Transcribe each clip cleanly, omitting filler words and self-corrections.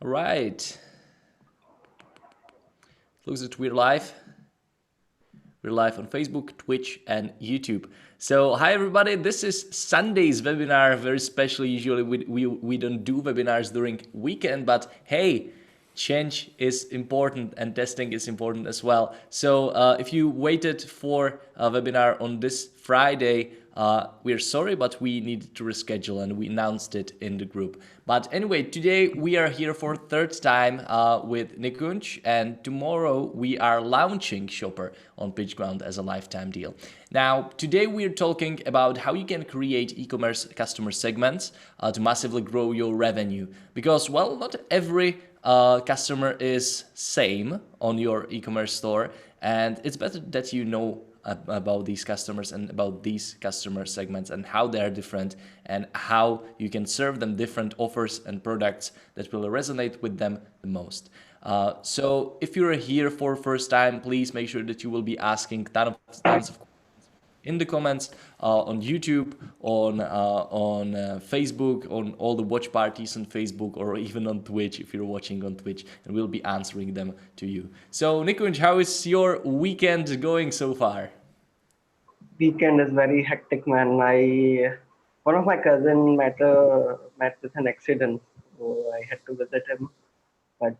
All right. Looks like we're live. We're live on Facebook, Twitch, and YouTube. So, hi everybody. This is Sunday's webinar. Very special. Usually we don't do webinars during weekend, but hey, change is important and testing is important as well. So if you waited for a webinar on this Friday, we're sorry, but we needed to reschedule and we announced it in the group. But anyway, today we are here for third time with Nikunj, and tomorrow we are launching Shoppr on PitchGround as a lifetime deal. Now, today we're talking about how you can create e-commerce customer segments to massively grow your revenue. Because, well, not every customer is same on your e-commerce store, and it's better that you know about these customers and about these customer segments and how they are different and how you can serve them different offers and products that will resonate with them the most. So if you're here for first time, please make sure that you will be asking tons of questions in the comments on YouTube, on Facebook, on all the watch parties on Facebook, or even on Twitch if you're watching on Twitch, and we'll be answering them to you. So Nikunj, how is your weekend going so far? Weekend is very hectic, man. One of my cousin met with an accident, so I had to visit him, but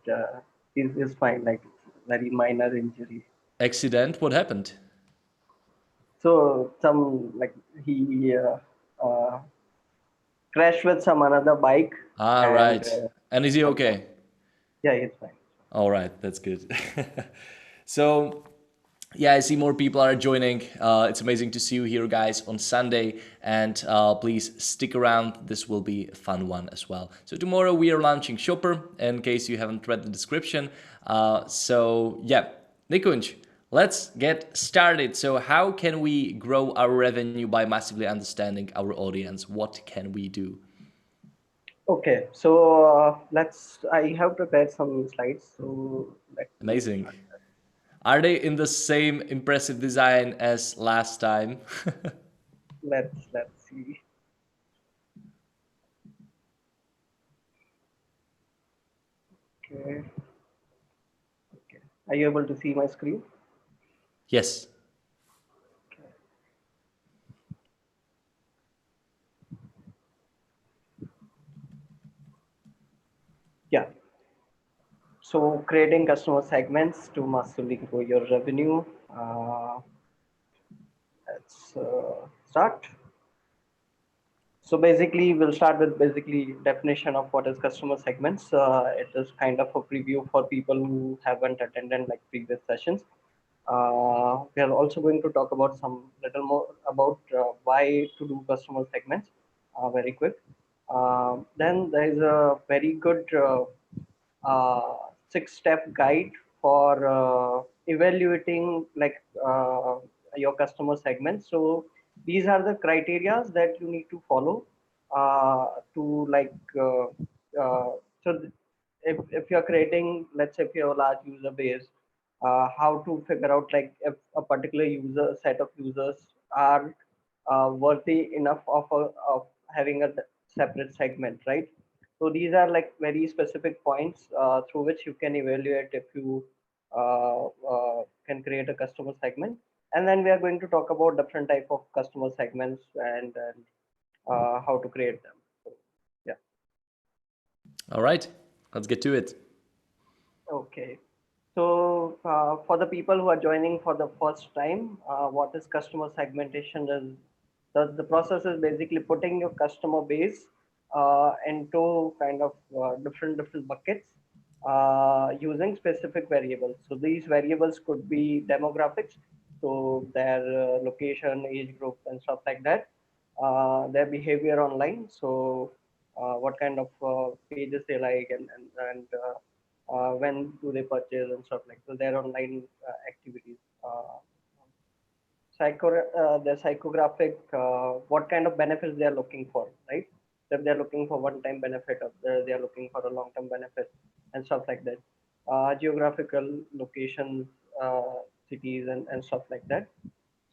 he's fine. Like very minor injury. Accident? What happened? So some like he crashed with some another bike, Ah, and right. And is he okay? yeah, he's fine. All right, that's good. So, yeah, I see more people are joining. It's amazing to see you here, guys, on Sunday. And please stick around. This will be a fun one as well. So tomorrow we are launching Shoppr, in case you haven't read the description. So yeah, Nikunj, let's get started. So how can we grow our revenue by massively understanding our audience? What can we do? Okay, so I have prepared some slides. So let me Amazing. start. Are they in the same impressive design as last time? Let's see. Okay. Okay. Are you able to see my screen? Yes. Yeah. So creating customer segments to massively grow your revenue. Let's start. So basically, we'll start with basically definition of what is customer segments. It is kind of a preview for people who haven't attended like previous sessions. We are also going to talk about some little more about why to do customer segments very quick. Then there is a very good uh, 6-step guide for evaluating like your customer segments. So these are the criterias that you need to follow to like so if you're creating, let's say if you have a large user base, how to figure out like if a particular user set of users are worthy enough of having a separate segment, right? So these are like very specific points through which you can evaluate if you can create a customer segment. And then we are going to talk about different type of customer segments and how to create them. So, yeah. All right, let's get to it. Okay. So for the people who are joining for the first time, what is customer segmentation is the process is basically putting your customer base into kind of different buckets using specific variables. So these variables could be demographics, so their location, age group, and stuff like that. Their behavior online, so what kind of pages they like and when do they purchase and stuff like so their online activities. The psychographic, what kind of benefits they are looking for, right? If they're looking for one-time benefit, or they are looking for a long-term benefit, and stuff like that. Geographical locations, cities, and stuff like that.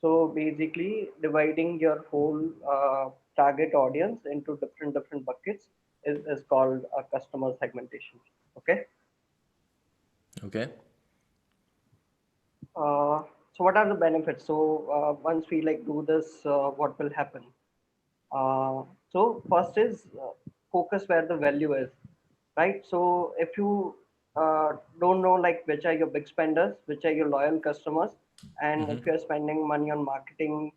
So basically, dividing your whole target audience into different buckets is called a customer segmentation. Okay. Uh, so what are the benefits? So once we like do this, what will happen? So first is focus where the value is, right? So if you don't know like which are your big spenders, which are your loyal customers, and if you're spending money on marketing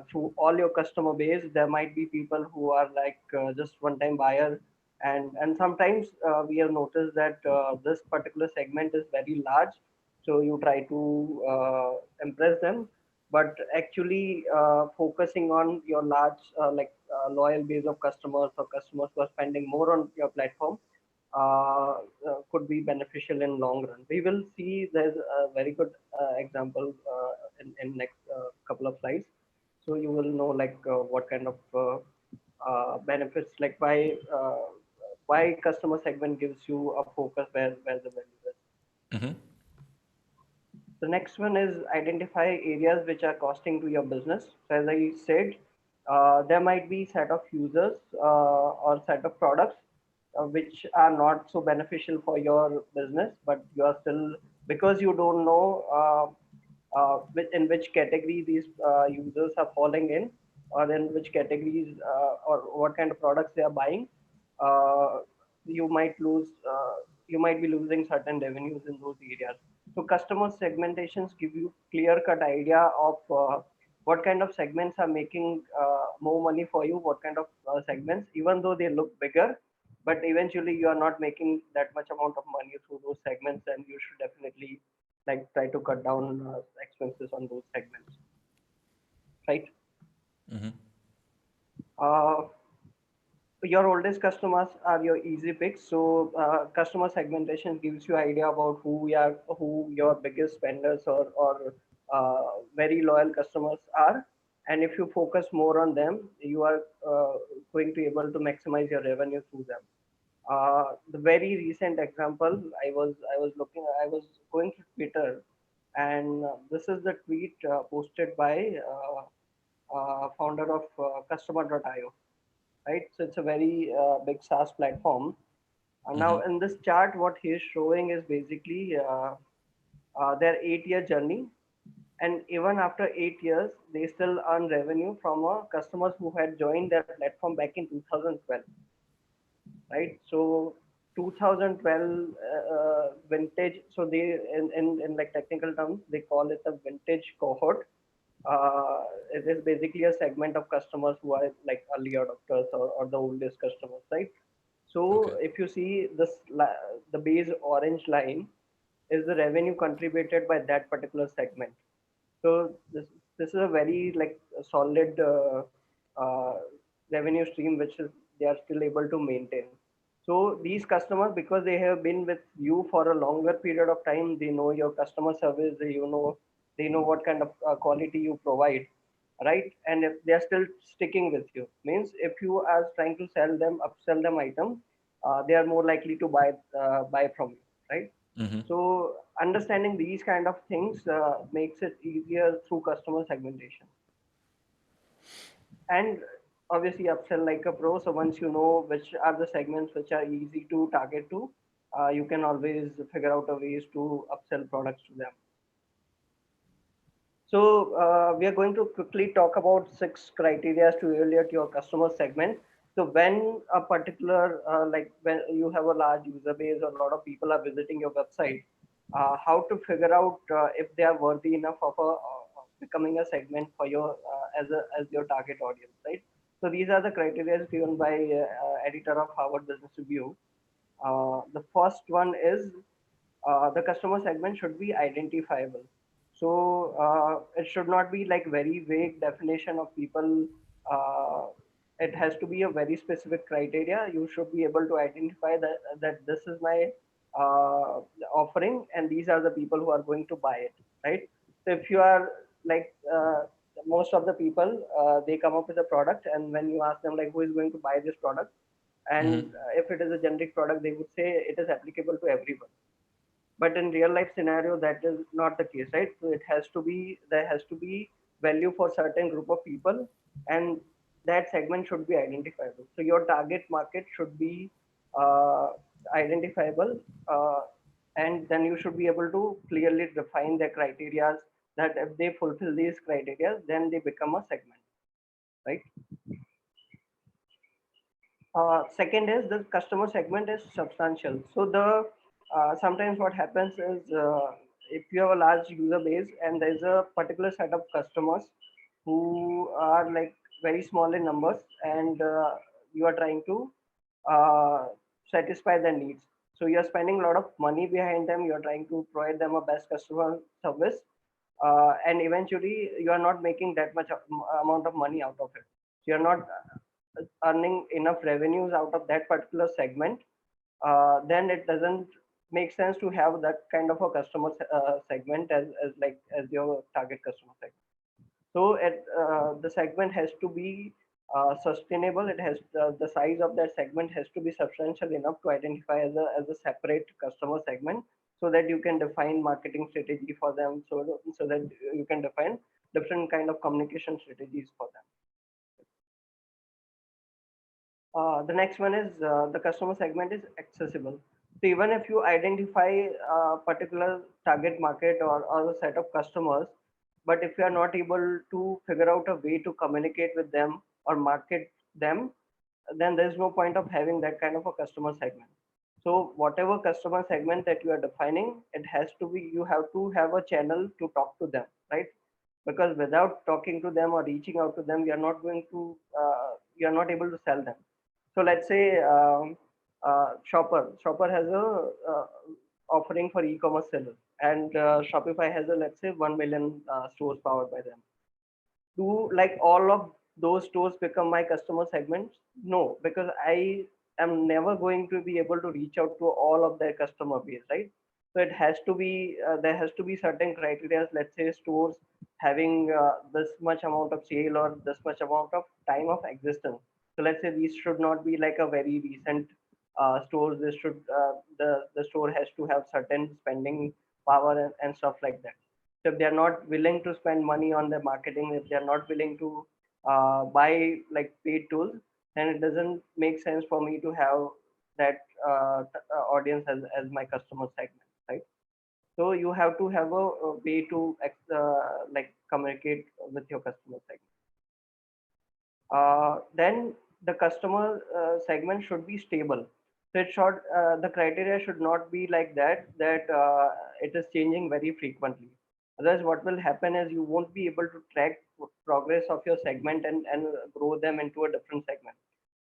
through all your customer base, there might be people who are like just one-time buyer, and sometimes we have noticed that this particular segment is very large, so you try to impress them, but actually focusing on your large loyal base of customers or customers who are spending more on your platform could be beneficial in long run. We will see there's a very good example in next couple of slides, so you will know like what kind of benefits, like why customer segment gives you a focus where the value is. Mm-hmm. The next one is identify areas which are costing to your business. So as I said, there might be set of users or set of products which are not so beneficial for your business, but you are still, because you don't know in which category these users are falling in, or in which categories or what kind of products they are buying. Uh, you might lose, you might be losing certain revenues in those areas. So customer segmentations give you clear cut idea of what kind of segments are making more money for you, what kind of segments, even though they look bigger, but eventually you are not making that much amount of money through those segments, and you should definitely like try to cut down expenses on those segments, right? Mm-hmm. Uh, your oldest customers are your easy picks. So customer segmentation gives you idea about who your biggest spenders or very loyal customers are, and if you focus more on them, you are going to be able to maximize your revenue through them. The very recent example, I was going to Twitter, and this is the tweet posted by founder of Customer.io, right? So it's a very big SaaS platform. Now, Mm-hmm. in this chart, what he is showing is basically their 8 year journey. And even after 8 years, they still earn revenue from customers who had joined their platform back in 2012, right? So 2012 vintage. So they in like technical terms, they call it a vintage cohort. It is basically a segment of customers who are like early adopters or the oldest customers, right? So Okay. if you see the base orange line is the revenue contributed by that particular segment. So this is a very like a solid revenue stream which is they are still able to maintain. So these customers, because they have been with you for a longer period of time, they know your customer service, they know what kind of quality you provide, right? And if they are still sticking with you, means if you are trying to sell them, upsell them item, they are more likely to buy from you, right? Mm-hmm. So understanding these kind of things makes it easier through customer segmentation, and obviously upsell like a pro. So once you know which are the segments which are easy to target to, you can always figure out a ways to upsell products to them. So we are going to quickly talk about six criteria to evaluate your customer segment. So when a particular like when you have a large user base or a lot of people are visiting your website, how to figure out if they are worthy enough of becoming a segment for your as your target audience, right? So these are the criteria given by editor of Harvard Business Review. The first one is the customer segment should be identifiable. So it should not be like very vague definition of people. Uh, it has to be a very specific criteria. You should be able to identify that this is my uh, offering, and these are the people who are going to buy it, right? So if you are like most of the people, they come up with a product, and when you ask them like who is going to buy this product, and Mm-hmm. if it is a generic product, they would say it is applicable to everyone, but in real life scenario that is not the case, right? So it has to be, there has to be value for certain group of people, and that segment should be identifiable. So your target market should be uh, identifiable, uh, and then you should be able to clearly define their criteria, that if they fulfill these criteria, then they become a segment, right? Second is the customer segment is substantial. So the sometimes what happens is, if you have a large user base and there's a particular set of customers who are like very small in numbers, and you are trying to uh, satisfy their needs. So you're spending a lot of money behind them. You're trying to provide them a best customer service, and eventually you are not making that much amount of money out of it. So you're not earning enough revenues out of that particular segment. Then it doesn't make sense to have that kind of a customer segment as like as your target customer segment. So the segment has to be sustainable. It has the size of that segment has to be substantial enough to identify as a separate customer segment, so that you can define marketing strategy for them, so that you can define different kind of communication strategies for them. The next one is the customer segment is accessible. So even if you identify a particular target market or a set of customers, but if you are not able to figure out a way to communicate with them or market them, then there's no point of having that kind of a customer segment. So whatever customer segment that you are defining, it has to be, you have to have a channel to talk to them, right? Because without talking to them or reaching out to them, you are not able to sell them. So let's say Shoppr has a offering for e-commerce sellers, and Shopify has a, let's say, 1 million stores powered by them. Do like all of those stores become my customer segments? No, because I am never going to be able to reach out to all of their customer base, right? So it has to be there has to be certain criteria. Let's say stores having this much amount of sale or this much amount of time of existence. So let's say these should not be like a very recent stores. This should the store has to have certain spending power and stuff like that. So if they are not willing to spend money on their marketing, if they are not willing to buy like paid tools, then it doesn't make sense for me to have that audience as my customer segment, right? So you have to have a way to like communicate with your customer segment. Then the customer segment should be stable. So the criteria should not be like that it is changing very frequently. Otherwise, what will happen is you won't be able to track progress of your segment and grow them into a different segment.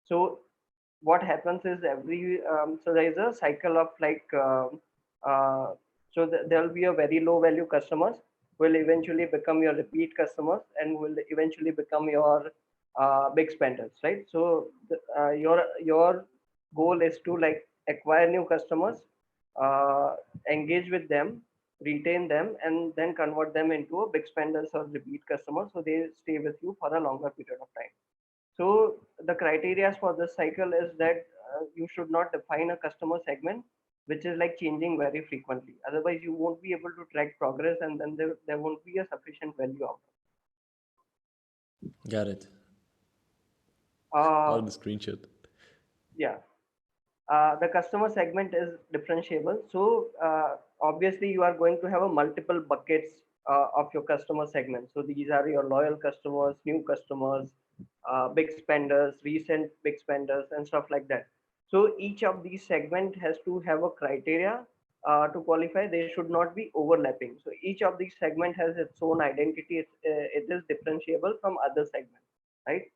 So what happens is so there is a cycle of like uh, there will be a very low value customers will eventually become your repeat customers and will eventually become your big spenders, right? So your goal is to like acquire new customers, engage with them, retain them, and then convert them into a big spenders or repeat customers, so they stay with you for a longer period of time. So the criteria for this cycle is that you should not define a customer segment which is like changing very frequently. Otherwise, you won't be able to track progress, and then there won't be a sufficient value out Got it. of it. On the screenshot. Yeah. The customer segment is differentiable. So obviously, you are going to have a multiple buckets of your customer segment. So these are your loyal customers, new customers, big spenders, recent big spenders, and stuff like that. So each of these segment has to have a criteria to qualify. They should not be overlapping. So each of these segment has its own identity. It is differentiable from other segments, right?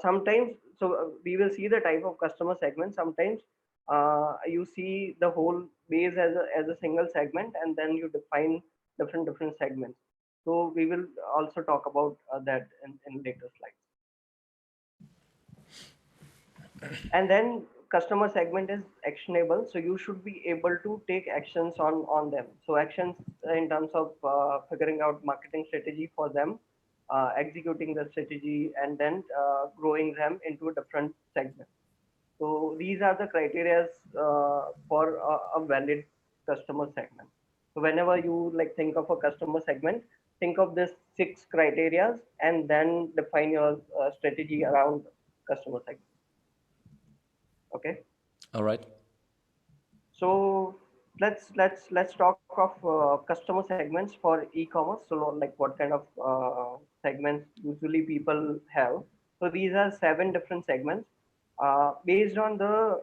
Sometimes, so we will see the type of customer segment. Sometimes you see the whole base as a single segment, and then you define different segments. So we will also talk about that in later slides. And then customer segment is actionable, so you should be able to take actions on them. So actions in terms of figuring out marketing strategy for them, executing the strategy, and then growing them into a different segment. So these are the criteria for a valid customer segment. So whenever you like think of a customer segment, think of this 6 criteria and then define your strategy around customer segment. Okay. All right. So Let's talk of customer segments for e-commerce. So like what kind of segments usually people have. So these are seven different segments. Based on the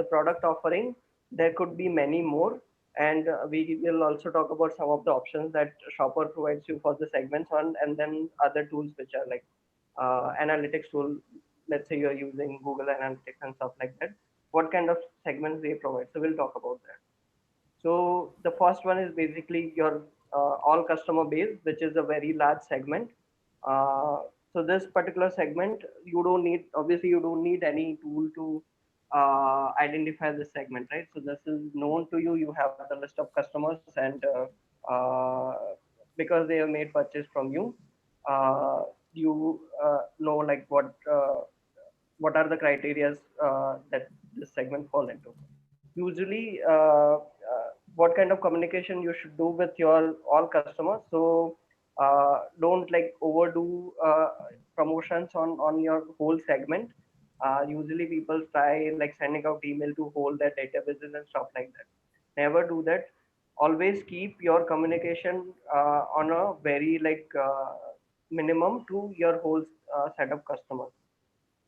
product offering, there could be many more, and we will also talk about some of the options that Shoppr provides you for the segments on, and then other tools which are like analytics tool. Let's say you're using Google Analytics and stuff like that. What kind of segments they provide? So we'll talk about that. So the first one is basically your all customer base, which is a very large segment. Uh, so this particular segment, you don't need, obviously you don't need any tool to identify this segment, right? So this is known to you. You have the list of customers, and because they have made purchase from you, you know like what are the criteria that this segment fall into. Usually, what kind of communication you should do with your all customers. So don't like overdo promotions on your whole segment. Usually, people try like sending out email to hold their databases and stuff like that. Never do that. Always keep your communication on a very like minimum to your whole set of customers.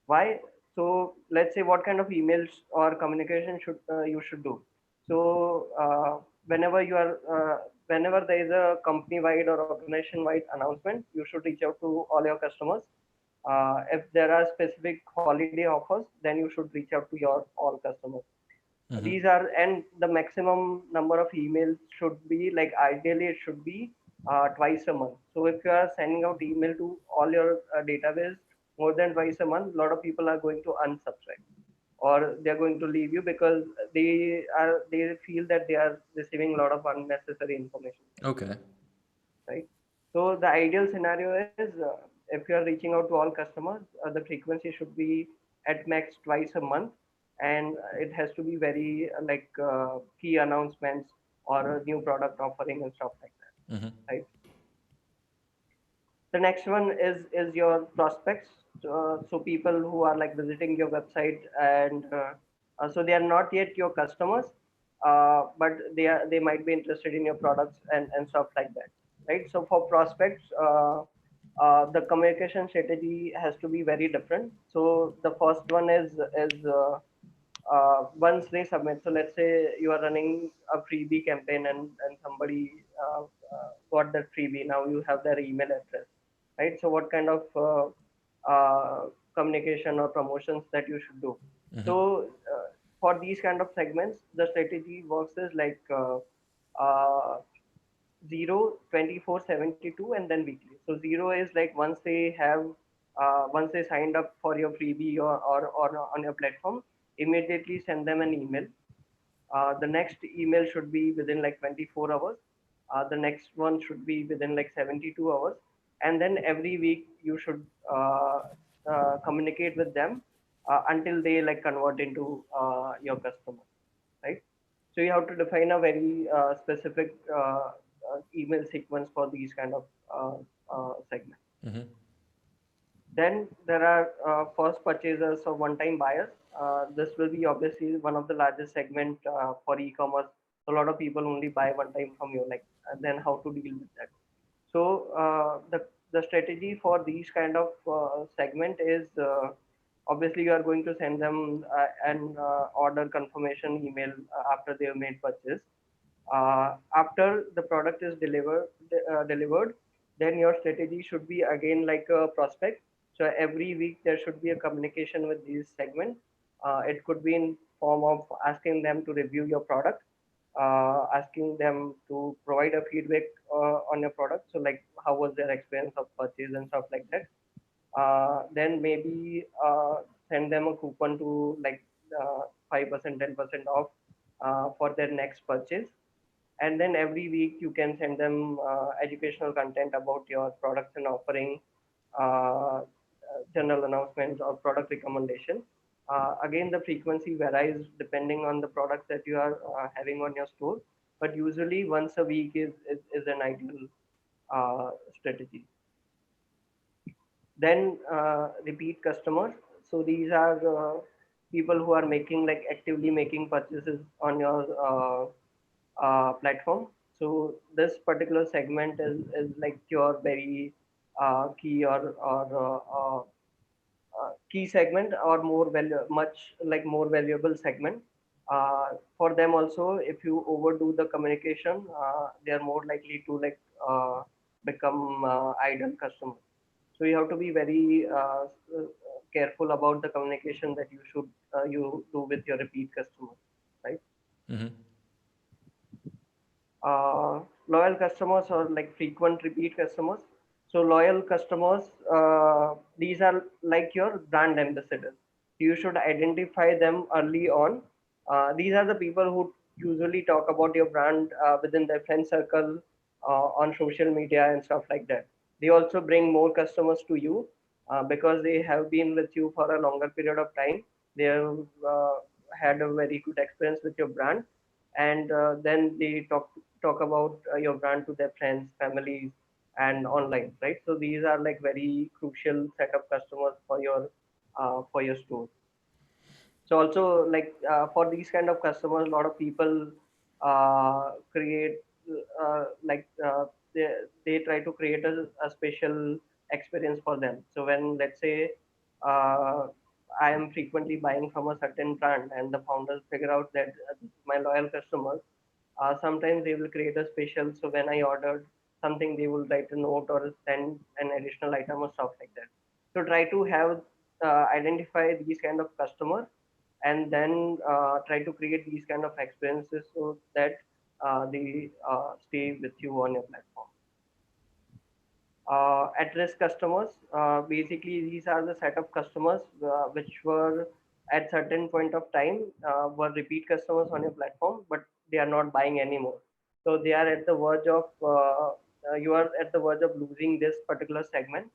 Why? So let's say what kind of emails or communication should you should do. So whenever you are whenever there is a company wide or organization wide announcement, you should reach out to all your customers. If there are specific holiday offers, then you should reach out to your all customers. Mm-hmm. These are, and the maximum number of emails should be like, ideally it should be twice a month. So if you are sending out email to all your database more than twice a month, a lot of people are going to unsubscribe, or they're going to leave you because they feel that they are receiving a lot of unnecessary information, Okay. right? So the ideal scenario is, if you are reaching out to all customers, the frequency should be at max twice a month, and it has to be very key announcements or a new product offering and stuff like Mm-hmm. that, right? The next one is your prospects. So people who are like visiting your website, and so they are not yet your customers, but they might be interested in your products and stuff like that, right? So for prospects, the communication strategy has to be very different. So the first one is once they submit. So let's say you are running a freebie campaign, and somebody got that freebie. Now you have their email address, right? So what kind of communication or promotions that you should do? Mm-hmm. So for these kind of segments, the strategy works is like uh, 0, 24, 72, and then weekly. So 0 is like once they signed up for your freebie or on your platform, immediately send them an email. The next email should be within like 24 hours. The next one should be within like 72 hours. And then every week you should communicate with them until they like convert into your customer, right? So you have to define a very specific email sequence for these kind of segments. Mm-hmm. Then there are first purchasers or one-time buyers. This will be obviously one of the largest segment for e-commerce. So a lot of people only buy one time from you. Like, then how to deal with that? So the strategy for these kind of segment is, obviously you are going to send them an order confirmation email after they have made purchase. After the product is delivered, then your strategy should be again like a prospect. So every week there should be a communication with these segment. It could be in form of asking them to review your product, asking them to provide a feedback on your product. So like how was their experience of purchase and stuff like that. Then maybe send them a coupon to like 5%, 10% off for their next purchase. And then every week you can send them educational content about your products and offering, general announcements or product recommendation. Again, the frequency varies depending on the products that you are having on your store, but usually once a week is an ideal strategy. Then repeat customers. So these are people who are making like actively making purchases on your platform. So this particular segment is like your very key or key segment, or more value, much like more valuable segment. For them also, if you overdo the communication, they are more likely to like become idle customers. So you have to be very careful about the communication that you do with your repeat customers, right? Mm-hmm. Loyal customers or like frequent repeat customers. So loyal customers, these are like your brand ambassadors. You should identify them early on. These are the people who usually talk about your brand within their friend circle, on social media and stuff like that. They also bring more customers to you because they have been with you for a longer period of time. They have had a very good experience with your brand, and then they talk about your brand to their friends, families, and online, right? So these are like very crucial set of customers for your store. So also like for these kind of customers, a lot of people create like they try to create a special experience for them. So when, let's say, uh, I am frequently buying from a certain brand and the founders figure out that this is my loyal customers, sometimes they will create a special. So when I ordered something, they will write a note or send an additional item or stuff like that. So try to have identify these kind of customers, and then try to create these kind of experiences so that they stay with you on your platform. At-risk customers, basically these are the set of customers which were at certain point of time were repeat customers on your platform, but they are not buying anymore. So they are at the verge of you are at the verge of losing this particular segment.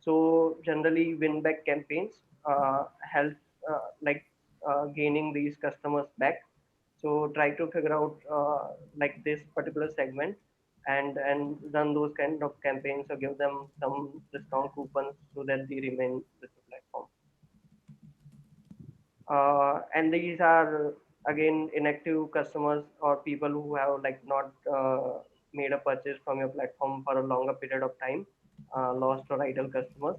So generally, win back campaigns help like gaining these customers back. So try to figure out like this particular segment, and run those kind of campaigns or give them some discount coupons so that they remain with the platform. And these are again inactive customers or people who have like not made a purchase from your platform for a longer period of time, lost or idle customers.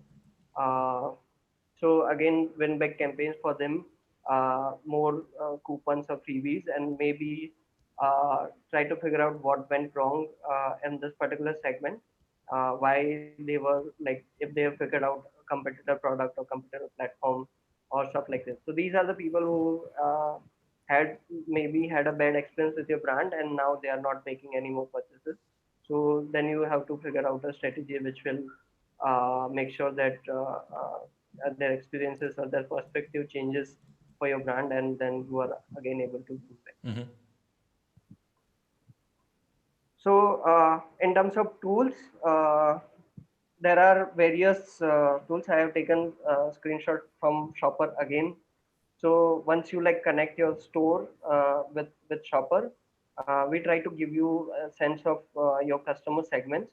Uh, so again, win back campaigns for them, more coupons or freebies, and maybe try to figure out what went wrong in this particular segment, why they were like, if they have figured out a competitor product or competitor platform or stuff like this. So these are the people who had maybe had a bad experience with your brand and now they are not making any more purchases. So then you have to figure out a strategy which will make sure that their experiences or their perspective changes for your brand, and then you are again able to do that. Mm-hmm. So in terms of tools, there are various tools. I have taken a screenshot from Shoppr again. So once you like connect your store with Shoppr, we try to give you a sense of your customer segments.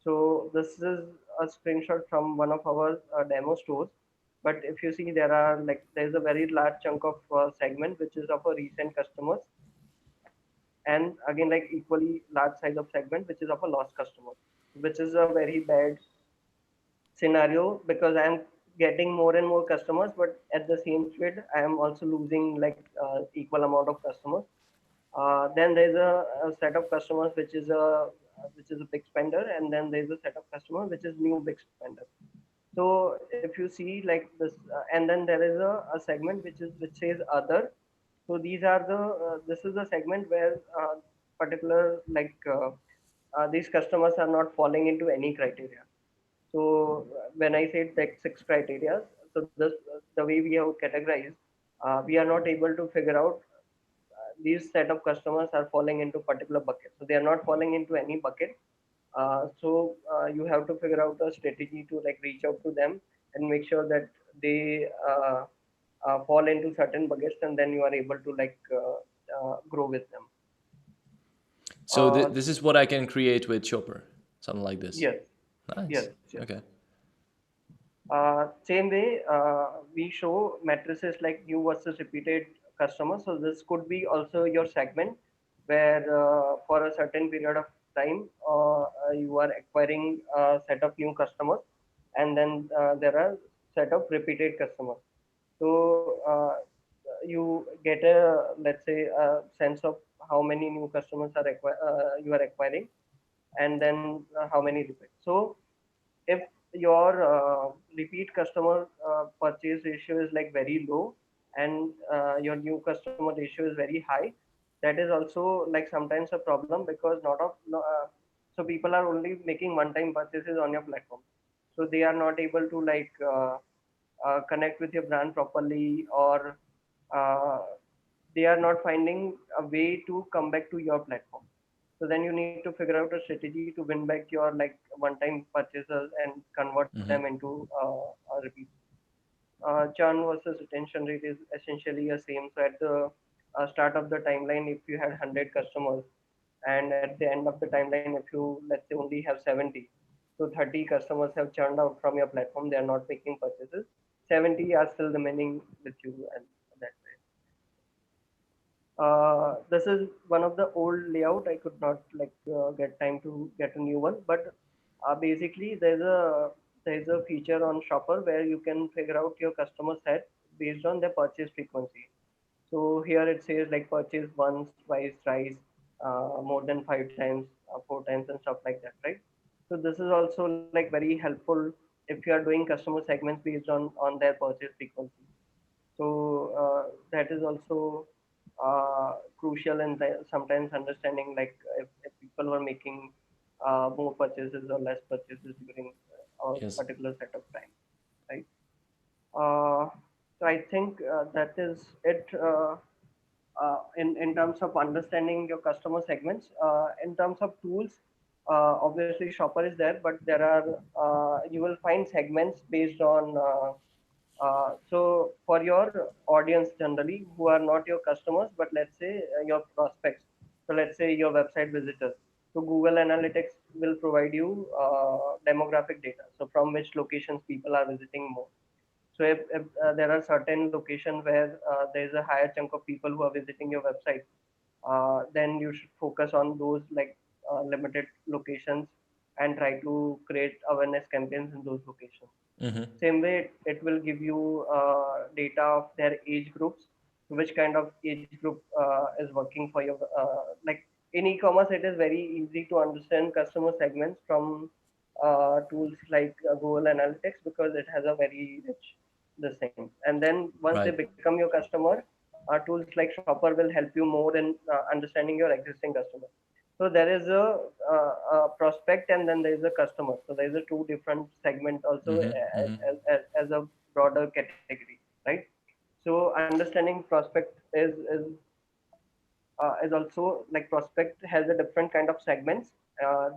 So this is a screenshot from one of our demo stores. But if you see, there's a very large chunk of segment which is of a recent customers, and again like equally large size of segment which is of a lost customer, which is a very bad scenario because I am getting more and more customers, but at the same speed, I am also losing like equal amount of customers. Then there's a set of customers which is a big spender, and then there's a set of customer which is new big spender. So if you see like this, and then there is a segment which says other. So these are the this is the segment where particular like these customers are not falling into any criteria. So when I said like six criteria, so the way we have categorized, we are not able to figure out these set of customers are falling into particular bucket. So they are not falling into any bucket. So you have to figure out a strategy to like reach out to them and make sure that they fall into certain buckets, and then you are able to like grow with them. So Uh, this is what I can create with Shoppr, something like this. yes, Nice. yes, yes. Okay. Same way, we show matrices like new versus repeated customers. So this could be also your segment where for a certain period of time you are acquiring a set of new customers, and then there are set of repeated customers. So you get a, let's say, a sense of how many new customers are you are acquiring, and then how many repeat. So if your repeat customer purchase ratio is like very low, and your new customer ratio is very high, that is also like sometimes a problem, because not of no, so people are only making one time purchases on your platform, so they are not able to like connect with your brand properly, or uh, they are not finding a way to come back to your platform. So then you need to figure out a strategy to win back your like one-time purchasers and convert them into a repeat. Churn versus retention rate is essentially the same. So at the start of the timeline, if you had 100 customers, and at the end of the timeline, if you let's say only have 70, so 30 customers have churned out from your platform. They are not making purchases. 70 are still remaining with you, and that way. This is one of the old layout. I could not like get time to get a new one, but basically there's a feature on Shoppr where you can figure out your customer set based on their purchase frequency. So here it says like purchase once, twice, thrice, more than 5 times, 4 times, and stuff like that, right? So this is also like very helpful if you are doing customer segments based on their purchase frequency. So that is also crucial in sometimes understanding like if people were making more purchases or less purchases during a Yes. particular set of time, right? Uh, so I think that is it in terms of understanding your customer segments. In terms of tools, obviously Shopper is there, but there are you will find segments based on so for your audience generally who are not your customers, but let's say your prospects. So let's say your website visitors. So Google Analytics will provide you demographic data. So from which locations people are visiting more. So if there are certain locations where there is a higher chunk of people who are visiting your website, then you should focus on those like limited locations and try to create awareness campaigns in those locations. Same way, it will give you data of their age groups, which kind of age group is working for your like in e-commerce. It is very easy to understand customer segments from tools like Google Analytics, because it has a very rich the same. And then once they Right. become your customer, tools like Shopper will help you more in understanding your existing customers. So there is a prospect, and then there is a customer. So there is a two different segment also as a broader category, right? So understanding prospect is also like prospect has a different kind of segments.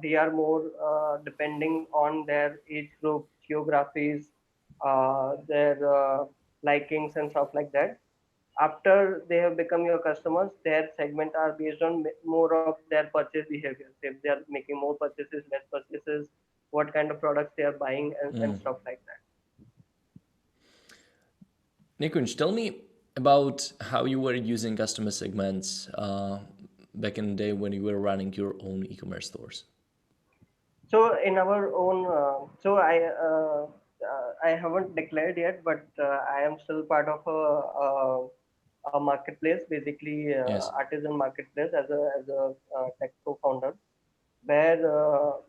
They are more depending on their age group, geographies, their likings and stuff like that. After they have become your customers, their segment are based on more of their purchase behaviors. If they are making more purchases, less purchases, what kind of products they are buying, and stuff like that. Nikunj, tell me about how you were using customer segments back in the day when you were running your own e-commerce stores. So in our own, I haven't declared yet, but I am still part of a marketplace, basically Yes. artisan marketplace as a tech co-founder, where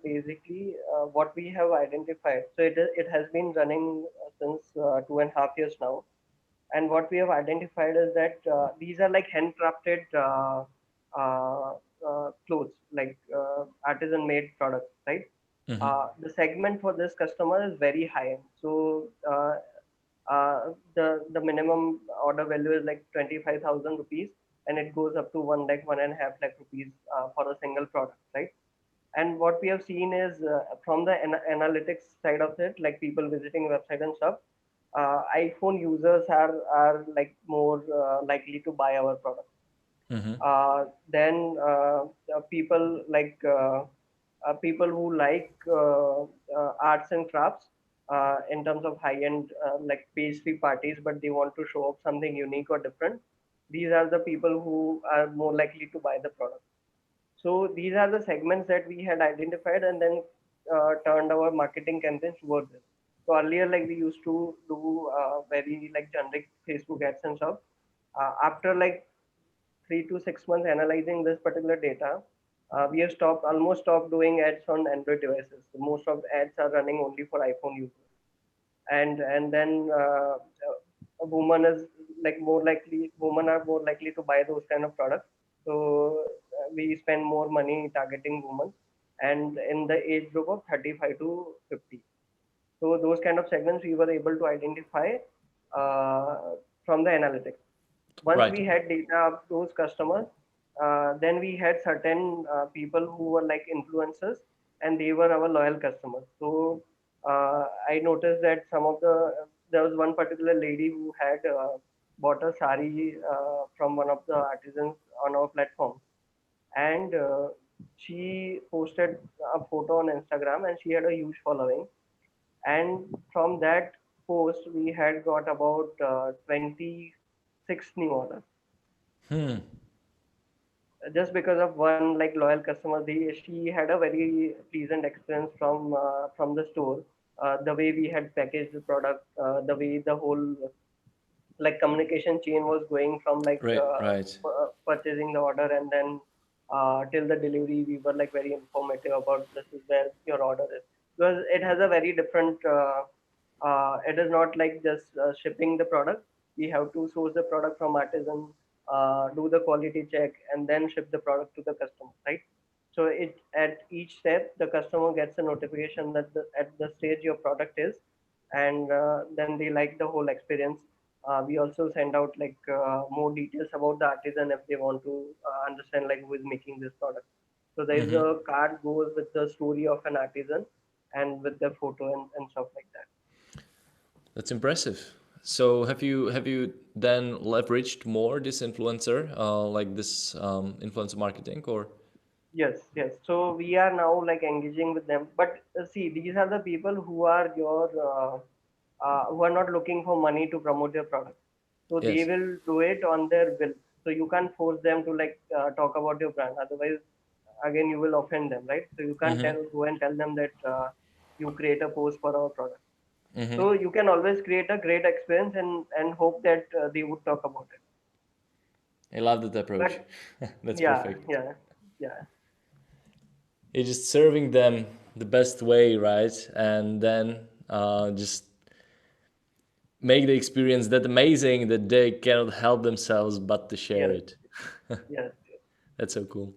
basically what we have identified. So it has been running since 2.5 years now, and what we have identified is that these are like handcrafted uh, clothes, like artisan made products, right? The segment for this customer is very high end. So the minimum order value is like 25,000 rupees, and it goes up to 1 lakh, 1.5 lakh rupees for a single product, right? And what we have seen is from the analytics side of it, like people visiting website and stuff, iPhone users are like more likely to buy our product. Then people like people who like arts and crafts, in terms of high-end like pastry parties, but they want to show off something unique or different. These are the people who are more likely to buy the product. So these are the segments that we had identified and then turned our marketing campaigns towards it. So earlier, like we used to do very like generic Facebook ads and stuff. After like 3 to 6 months analyzing this particular data, we have almost stopped doing ads on Android devices. So most of the ads are running only for iPhone users, and then a woman is like more likely women are more likely to buy those kind of products. So we spend more money targeting women and in the age group of 35 to 50. So those kind of segments we were able to identify uh, from the analytics. Once Right. we had data of those customers, then we had certain people who were like influencers and they were our loyal customers. So I noticed that there was one particular lady who had bought a sari from one of the artisans on our platform, and she posted a photo on Instagram and she had a huge following. And from that post we had got about 26 new orders Hmm. just because of one like loyal customer. She had a very pleasant experience from the store, the way we had packaged the product, the way the whole like communication chain was going from like Right. Right. purchasing the order and then till the delivery. We were like very informative about this is where your order is, because it has a very different it is not like just shipping the product. We have to source the product from artisan, do the quality check and then ship the product to the customer, right? So it at each step the customer gets a notification that at the stage your product is, and then they like the whole experience. We also send out like more details about the artisan if they want to understand like who is making this product. So there is Mm-hmm. a card goes with the story of an artisan and with the photo and stuff like that. That's impressive. So have you then leveraged more this influencer, like this influencer marketing, or? Yes, yes. So we are now like engaging with them. But see, these are the people who are who are not looking for money to promote their product. So they Yes. will do it on their will. So you can't force them to like talk about your brand. Otherwise, again, you will offend them, right? So you can't Mm-hmm. go and tell them that you create a post for our product. Mm-hmm. So you can always create a great experience and hope that they would talk about it. I love that approach. But That's yeah, perfect. yeah, yeah. You're just serving them the best way, right? And then just make the experience that amazing that they cannot help themselves but to share Yes, it. yes. That's so cool.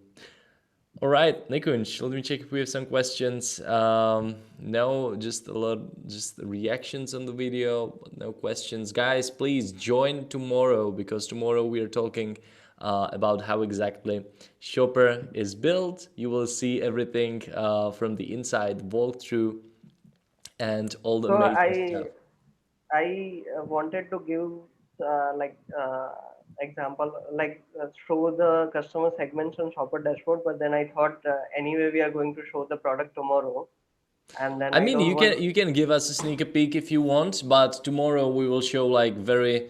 All right, Nikunj, let me check if we have some questions. No, just a lot, just reactions on the video, but no questions. Guys, please join tomorrow because tomorrow we are talking about how exactly Shoppr is built. You will see everything from the inside, walkthrough, and all the So amazing stuff. I wanted to give like example like show the customer segments on Shopper dashboard, but then I thought anyway we are going to show the product tomorrow, and then I I mean, don't want. you can give us a sneak peek if you want, but tomorrow we will show like very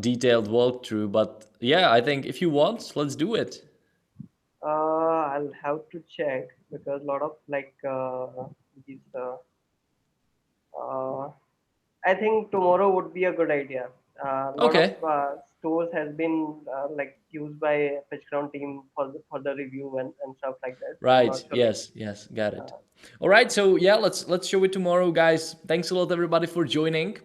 detailed walkthrough. But yeah, I think if you want, let's do it. I'll have to check because a lot of like these. Uh, I think tomorrow would be a good idea. A lot of Okay. stores has been like used by PitchGround team for the review and stuff like that. So I'm Right. not sure like Yes. Yes. Got it. uh, All right. So yeah, let's show it tomorrow, guys. Thanks a lot, everybody, for joining.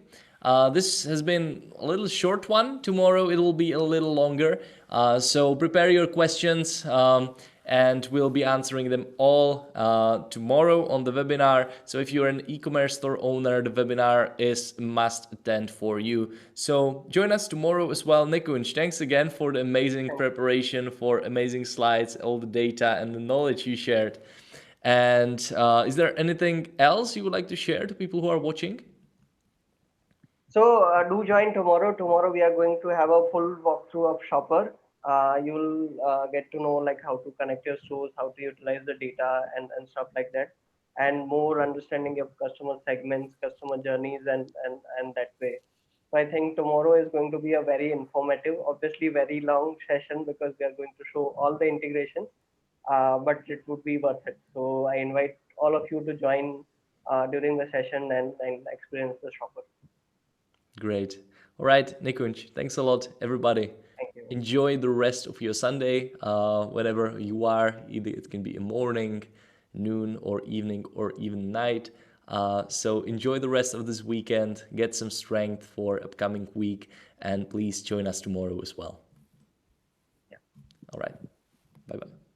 This has been a little short one. Tomorrow it will be a little longer. So prepare your questions, and we'll be answering them all tomorrow on the webinar. So if you're an e-commerce store owner, the webinar is must attend for you. So join us tomorrow as well. Nikunj, thanks again for the amazing thank you. preparation, for amazing slides, all the data and the knowledge you shared. And is there anything else you would like to share to people who are watching? So do join tomorrow. Tomorrow we are going to have a full walkthrough of Shopper. You'll get to know like how to connect your stores, how to utilize the data and stuff like that. and more understanding of customer segments, customer journeys, and that way. So I think tomorrow is going to be a very informative, obviously very long session because we are going to show all the integrations, but it would be worth it. So I invite all of you to join during the session and experience the Shoppr. Great. All right, Nikunj, thanks a lot, everybody. Thank you. Enjoy the rest of your Sunday, wherever you are. Either it can be a morning, noon, or evening, or even night. So enjoy the rest of this weekend. Get some strength for upcoming week, and please join us tomorrow as well. Yeah. All right. Bye bye.